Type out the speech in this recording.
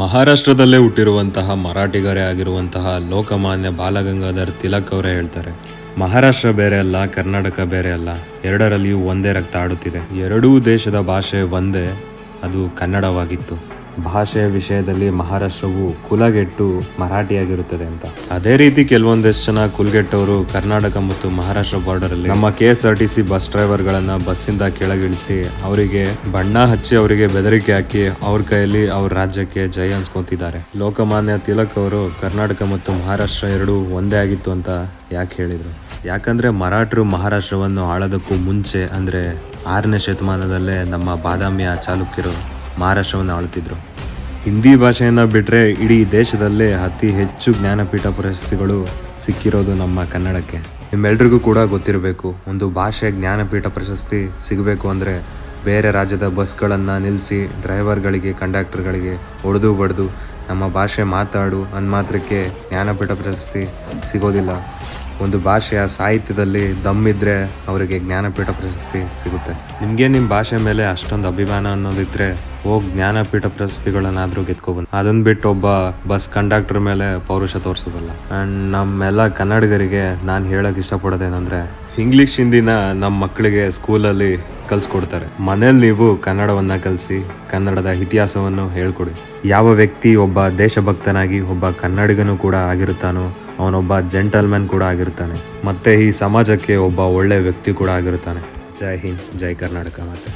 ಮಹಾರಾಷ್ಟ್ರದಲ್ಲೇ ಹುಟ್ಟಿರುವಂತಹ ಮರಾಠಿಗರೇ ಆಗಿರುವಂತಹ ಲೋಕಮಾನ್ಯ ಬಾಲಗಂಗಾಧರ್ ತಿಲಕ್ ಅವರೇ ಹೇಳ್ತಾರೆ, ಮಹಾರಾಷ್ಟ್ರ ಬೇರೆ ಅಲ್ಲ, ಕರ್ನಾಟಕ ಬೇರೆ ಅಲ್ಲ, ಎರಡರಲ್ಲಿಯೂ ಒಂದೇ ರಕ್ತ ಆಡುತ್ತಿದೆ. ಎರಡೂ ದೇಶದ ಭಾಷೆ ಒಂದೇ, ಅದು ಕನ್ನಡವಾಗಿತ್ತು. ಭಾಷೆಯ ವಿಷಯದಲ್ಲಿ ಮಹಾರಾಷ್ಟ್ರವು ಕುಲಗೆಟ್ಟು ಮರಾಠಿಯಾಗಿರುತ್ತದೆ ಅಂತ. ಅದೇ ರೀತಿ ಕೆಲವೊಂದಷ್ಟು ಜನ ಕುಲಗೆಟ್ಟವರು ಕರ್ನಾಟಕ ಮತ್ತು ಮಹಾರಾಷ್ಟ್ರ ಬಾರ್ಡರ್ ಅಲ್ಲಿ ನಮ್ಮ KSRTC ಬಸ್ ಡ್ರೈವರ್ಗಳನ್ನ ಬಸ್ಸಿಂದ ಕೆಳಗಿಳಿಸಿ ಅವರಿಗೆ ಬಣ್ಣ ಹಚ್ಚಿ ಅವರಿಗೆ ಬೆದರಿಕೆ ಹಾಕಿ ಅವ್ರ ಕೈಯಲ್ಲಿ ಅವ್ರ ರಾಜ್ಯಕ್ಕೆ ಜೈ ಅನ್ಸ್ಕೊಂತಿದ್ದಾರೆ. ಲೋಕಮಾನ್ಯ ತಿಲಕ್ ಅವರು ಕರ್ನಾಟಕ ಮತ್ತು ಮಹಾರಾಷ್ಟ್ರ ಎರಡೂ ಒಂದೇ ಆಗಿತ್ತು ಅಂತ ಯಾಕೆ ಹೇಳಿದ್ರು? ಯಾಕಂದ್ರೆ ಮರಾಠರು ಮಹಾರಾಷ್ಟ್ರವನ್ನು ಆಳೋದಕ್ಕೂ ಮುಂಚೆ ಅಂದ್ರೆ 6ನೇ ಶತಮಾನದಲ್ಲೇ ನಮ್ಮ ಬಾದಾಮಿಯ ಚಾಲುಕ್ಯರು ಮಹಾರಾಷ್ಟ್ರವನ್ನು ಆಳುತ್ತಿದ್ರು. ಹಿಂದಿ ಭಾಷೆಯನ್ನು ಬಿಟ್ಟರೆ ಇಡೀ ದೇಶದಲ್ಲೇ ಅತಿ ಹೆಚ್ಚು ಜ್ಞಾನಪೀಠ ಪ್ರಶಸ್ತಿಗಳು ಸಿಕ್ಕಿರೋದು ನಮ್ಮ ಕನ್ನಡಕ್ಕೆ. ನಿಮ್ಮೆಲ್ರಿಗೂ ಕೂಡ ಗೊತ್ತಿರಬೇಕು, ಒಂದು ಭಾಷೆ ಜ್ಞಾನಪೀಠ ಪ್ರಶಸ್ತಿ ಸಿಗಬೇಕು ಅಂದರೆ ಬೇರೆ ರಾಜ್ಯದ ಬಸ್ಗಳನ್ನು ನಿಲ್ಲಿಸಿ ಡ್ರೈವರ್ಗಳಿಗೆ ಕಂಡಕ್ಟರ್ಗಳಿಗೆ ಹೊಡೆದು ಬಡ್ದು ನಮ್ಮ ಭಾಷೆ ಮಾತಾಡು ಅಂದ ಮಾತ್ರಕ್ಕೆ ಜ್ಞಾನಪೀಠ ಪ್ರಶಸ್ತಿ ಸಿಗೋದಿಲ್ಲ. ಒಂದು ಭಾಷೆಯ ಸಾಹಿತ್ಯದಲ್ಲಿ ದಮ್ಮಿದ್ರೆ ಅವರಿಗೆ ಜ್ಞಾನಪೀಠ ಪ್ರಶಸ್ತಿ ಸಿಗುತ್ತೆ. ನಿಮಗೆ ನಿಮ್ಮ ಭಾಷೆ ಮೇಲೆ ಅಷ್ಟೊಂದು ಅಭಿಮಾನ ಅನ್ನೋದಿದ್ರೆ ಹೋಗಿ ಜ್ಞಾನಪೀಠ ಪ್ರಶಸ್ತಿಗಳನ್ನಾದರೂ ಗೆದ್ಕೊಬಂದು, ಅದನ್ನ ಬಿಟ್ಟು ಒಬ್ಬ ಬಸ್ ಕಂಡಕ್ಟರ್ ಮೇಲೆ ಪೌರುಷ ತೋರಿಸೋದಲ್ಲ. ಆ್ಯಂಡ್ ನಮ್ಮೆಲ್ಲ ಕನ್ನಡಿಗರಿಗೆ ನಾನು ಹೇಳೋಕೆ ಇಷ್ಟಪಡೋದೇನೆಂದರೆ, ಇಂಗ್ಲೀಷ್ ಹಿಂದಿನ ನಮ್ಮ ಮಕ್ಕಳಿಗೆ ಸ್ಕೂಲಲ್ಲಿ ಕಲಿಸ್ಕೊಡ್ತಾರೆ. ಮನೇಲಿ ನೀವು ಕನ್ನಡವನ್ನು ಕಲಿಸಿ ಕನ್ನಡದ ಇತಿಹಾಸವನ್ನು ಹೇಳ್ಕೊಡಿ. ಯಾವ ವ್ಯಕ್ತಿ ಒಬ್ಬ ದೇಶಭಕ್ತನಾಗಿ ಒಬ್ಬ ಕನ್ನಡಿಗನೂ ಕೂಡ ಆಗಿರುತ್ತಾನೋ ಅವನೊಬ್ಬ ಜೆಂಟಲ್ಮನ್ ಕೂಡ ಆಗಿರ್ತಾನೆ, ಮತ್ತೆ ಈ ಸಮಾಜಕ್ಕೆ ಒಬ್ಬ ಒಳ್ಳೆ ವ್ಯಕ್ತಿ ಕೂಡ ಆಗಿರ್ತಾನೆ. ಜೈ ಹಿಂದ್, ಜೈ ಕರ್ನಾಟಕ. ಮತ್ತೆ